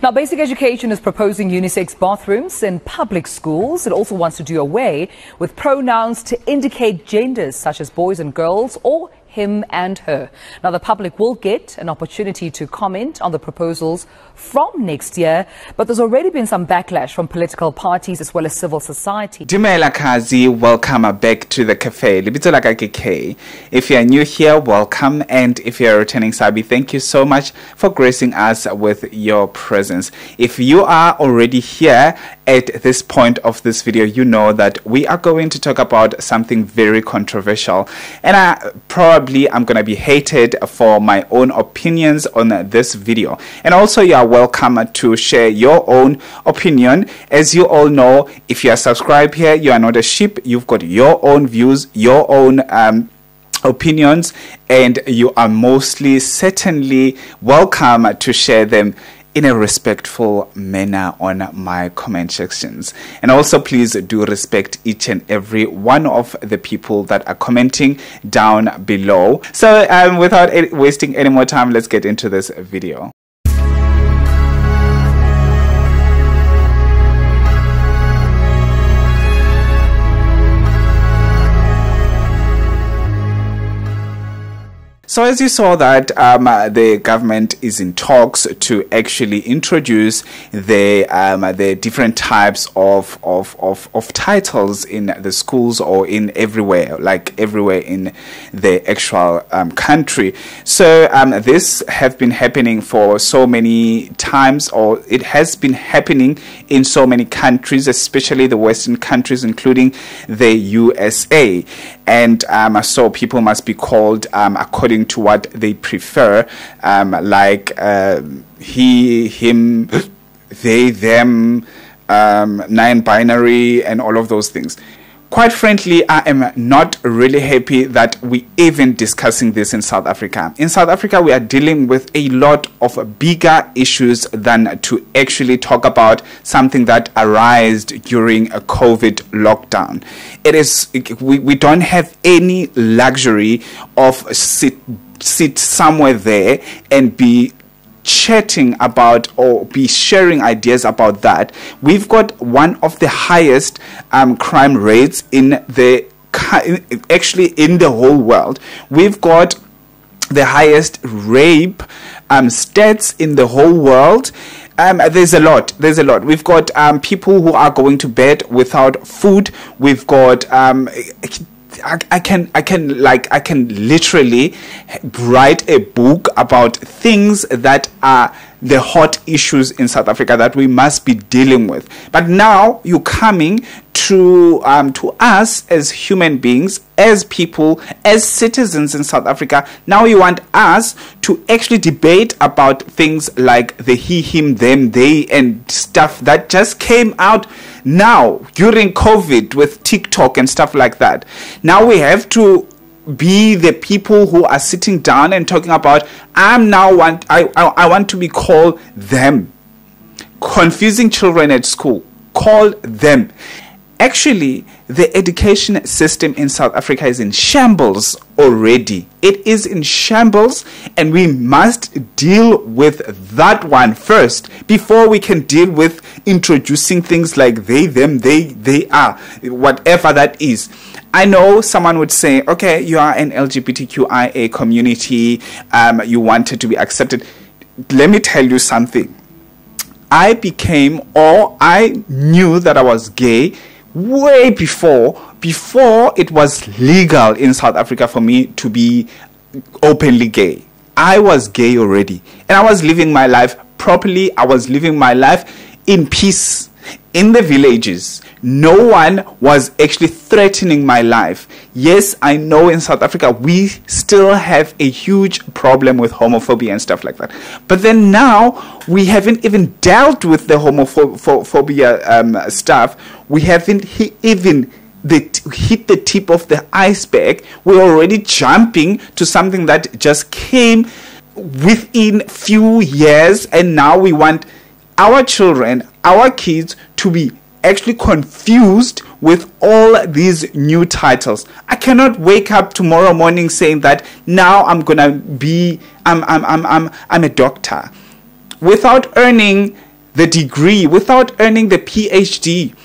Now, Basic Education is proposing unisex bathrooms in public schools. It also wants to do away with pronouns to indicate genders such as boys and girls or him and her. Now, the public will get an opportunity to comment on the proposals from next year, but there's already been some backlash from political parties as well as civil society. Dumela Kazi, welcome back to the cafe. Libito laka KK. If you're new here, welcome, and if you're a returning Sabi, thank you so much for gracing us with your presence. If you are already here at this point of this video, you know that we are going to talk about something very controversial, and I'm going to be hated for my own opinions on this video. And also, you are welcome to share your own opinion. As you all know, if you are subscribed here, you are not a sheep. You've got your own views, your own opinions, and you are mostly certainly welcome to share them in a respectful manner on my comment sections. And also, please do respect each and every one of the people that are commenting down below. So without wasting any more time, let's get into this video. So as you saw that the government is in talks to actually introduce the different types of titles in the schools or in everywhere, like everywhere in the actual country. So this have been happening for so many times, or it has been happening in so many countries, especially the Western countries, including the USA. And so people must be called according to what they prefer, like he, him, they, them, non-binary, and all of those things. Quite frankly, I am not really happy that we even discussing this in South Africa. In South Africa, we are dealing with a lot of bigger issues than to actually talk about something that arose during a COVID lockdown. It is, we don't have any luxury of sit somewhere there and be chatting about or be sharing ideas about that. We've got one of the highest crime rates in the whole world. We've got the highest rape stats in the whole world. There's a lot. We've got people who are going to bed without food. We've got I can literally write a book about things that are the hot issues in South Africa that we must be dealing with. But now you're coming to us as human beings, as people, as citizens in South Africa. Now you want us to actually debate about things like the he, him, them, they, and stuff that just came out now during COVID with TikTok and stuff like that. Now we have to be the people who are sitting down and talking about, I want to be called them. Confusing children at school, call them. Actually, the education system in South Africa is in shambles already. It is in shambles, and we must deal with that one first before we can deal with introducing things like they, them, they are, whatever that is. I know someone would say, okay, you are an LGBTQIA community, you wanted to be accepted. Let me tell you something. I knew that I was gay way before it was legal in South Africa for me to be openly gay. I was gay already, and I was living my life properly. I was living my life in peace in the villages. No one was actually threatening my life. Yes, I know in South Africa we still have a huge problem with homophobia and stuff like that. But then now we haven't even dealt with the homophobia stuff. We haven't even hit the tip of the iceberg. We're already jumping to something that just came within few years, and now we want our children, our kids, to be actually confused with all these new titles. I cannot wake up tomorrow morning saying that now I'm a doctor. without earning the degree, without earning the PhD,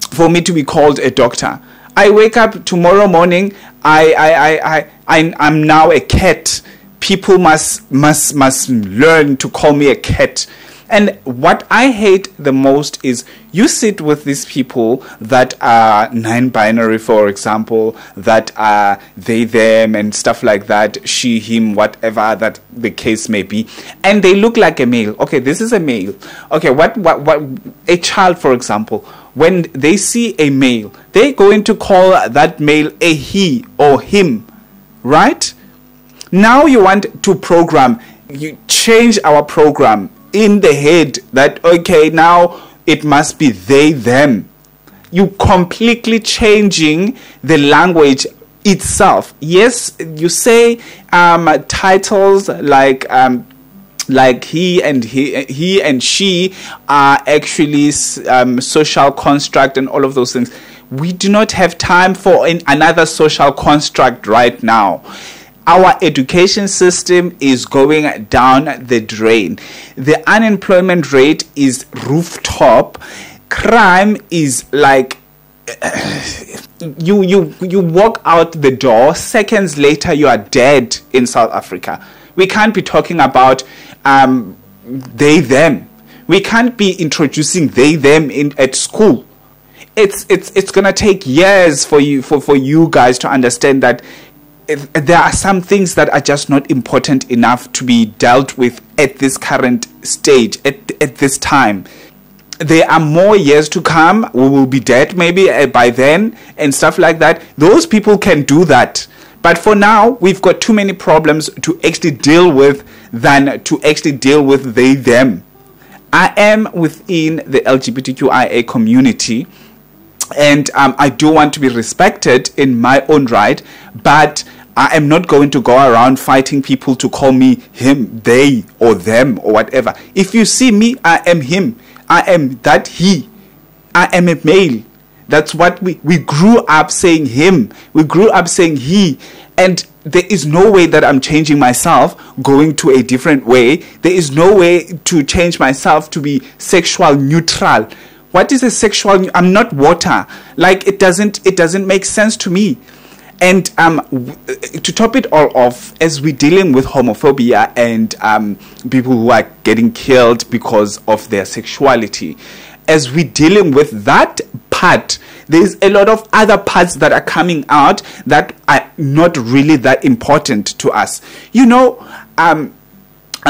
for me to be called a doctor. I wake up tomorrow morning, I'm now a cat. People must learn to call me a cat. And what I hate the most is you sit with these people that are non-binary, for example, that are they, them, and stuff like that, she, him, whatever that the case may be, and they look like a male. Okay, this is a male. Okay, what a child, for example, when they see a male, they're going to call that male a he or him, right? Now you want to program, you change our program in the head that, okay, now it must be they, them. You completely changing the language itself. Yes, you say titles like he and she are actually social construct and all of those things. We do not have time for another social construct right now. Our education system is going down the drain. The unemployment rate is rooftop. Crime is like you walk out the door, seconds later you are dead in South Africa. We can't be talking about they, them. We can't be introducing they, them at school. It's gonna take years for you guys to understand that there are some things that are just not important enough to be dealt with at this current stage, at this time. There are more years to come. We will be dead maybe by then and stuff like that. Those people can do that. But for now, we've got too many problems to actually deal with than to actually deal with they, them. I am within the LGBTQIA community, and I do want to be respected in my own right, but I am not going to go around fighting people to call me him, they, or them, or whatever. If you see me, I am him. I am that he. I am a male. That's what we grew up saying him. We grew up saying he. And there is no way that I'm changing myself, going to a different way. There is no way to change myself to be sexual neutral. What is a sexual? I'm not water. Like it doesn't make sense to me. And to top it all off, as we're dealing with homophobia and people who are getting killed because of their sexuality, as we're dealing with that part, there's a lot of other parts that are coming out that are not really that important to us. You know, I'm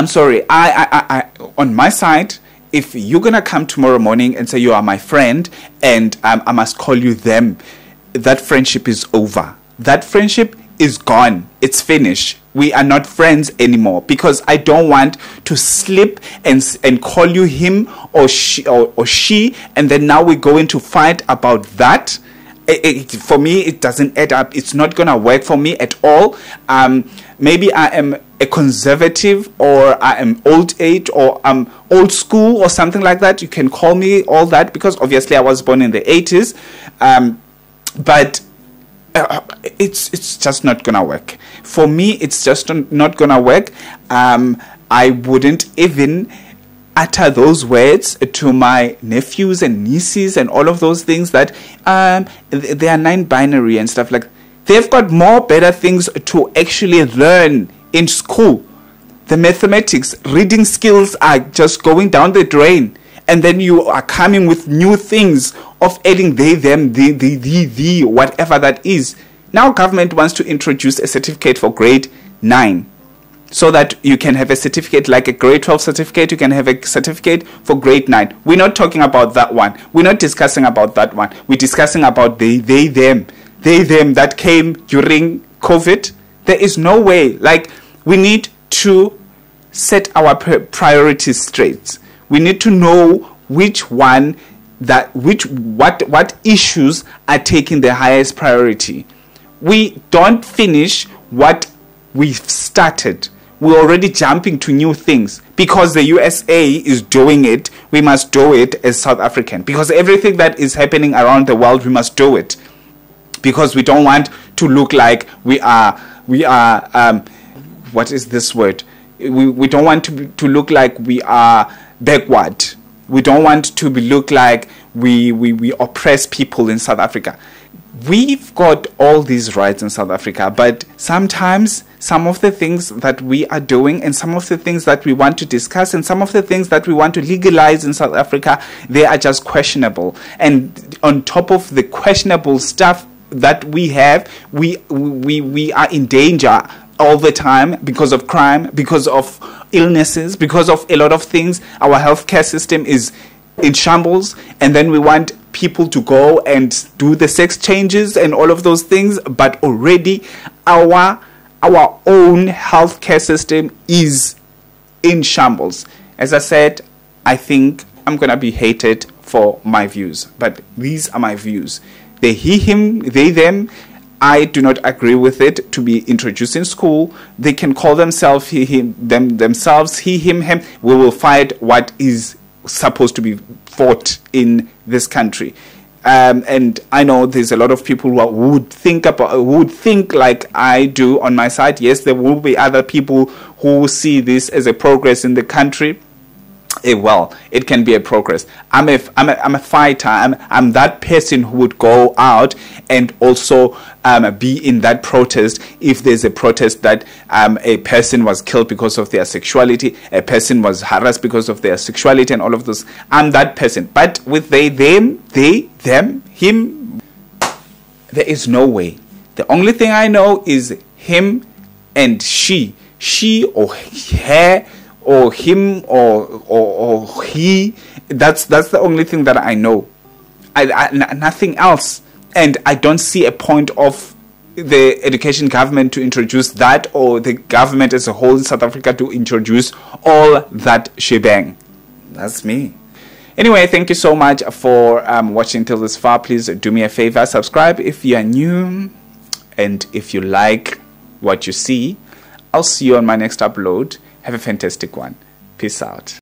sorry. I on my side, if you're gonna come tomorrow morning and say you are my friend and I must call you them, that friendship is over. That friendship is gone. It's finished. We are not friends anymore because I don't want to slip and call you him or she, and then now we're going to fight about that. For me, it doesn't add up. It's not going to work for me at all. Maybe I am a conservative, or I am old age, or I'm old school, or something like that. You can call me all that because obviously I was born in the 80s. But it's just not gonna work for me. It's just not gonna work. I wouldn't even utter those words to my nephews and nieces and all of those things that they are non-binary and stuff like. They've got more better things to actually learn in school. The mathematics, reading skills are just going down the drain. And then you are coming with new things of adding they, them, the, whatever that is. Now government wants to introduce a certificate for grade 9. So that you can have a certificate like a grade 12 certificate. You can have a certificate for grade 9. We're not talking about that one. We're not discussing about that one. We're discussing about they, them. They, them that came during COVID. There is no way. Like, we need to set our priorities straight. We need to know what issues are taking the highest priority. We don't finish what we've started. We're already jumping to new things. Because the USA is doing it, we must do it as South African. Because everything that is happening around the world, we must do it. Because we don't want to look like we are what is this word? We don't want to look like we are backward. We don't want to look like we oppress people in South Africa. We've got all these rights in South Africa, but sometimes some of the things that we are doing and some of the things that we want to discuss and some of the things that we want to legalize in South Africa, they are just questionable. And on top of the questionable stuff that we have, we are in danger all the time because of crime, because of illnesses, because of a lot of things. Our healthcare system is in shambles, and then we want people to go and do the sex changes and all of those things, but already our own healthcare system is in shambles. As I said, I think I'm gonna be hated for my views, but these are my views. They, he, him, they, them. I do not agree with it to be introduced in school. They can call themselves he, him, themselves, he, him, him. We will fight what is supposed to be fought in this country. And I know there's a lot of people who would think like I do on my side. Yes, there will be other people who see this as a progress in the country. Well, it can be a progress. I'm a fighter. I'm that person who would go out and also be in that protest if there's a protest that a person was killed because of their sexuality, a person was harassed because of their sexuality, and all of those. I'm that person. But with they, them, him, there is no way. The only thing I know is him and she or her, or him or he. That's the only thing that I know. Nothing else. And I don't see a point of the education government to introduce that, or the government as a whole in South Africa to introduce all that shebang. That's me. Anyway, thank you so much for watching till this far. Please do me a favor, subscribe if you are new, and if you like what you see. I'll see you on my next upload. Have a fantastic one. Peace out.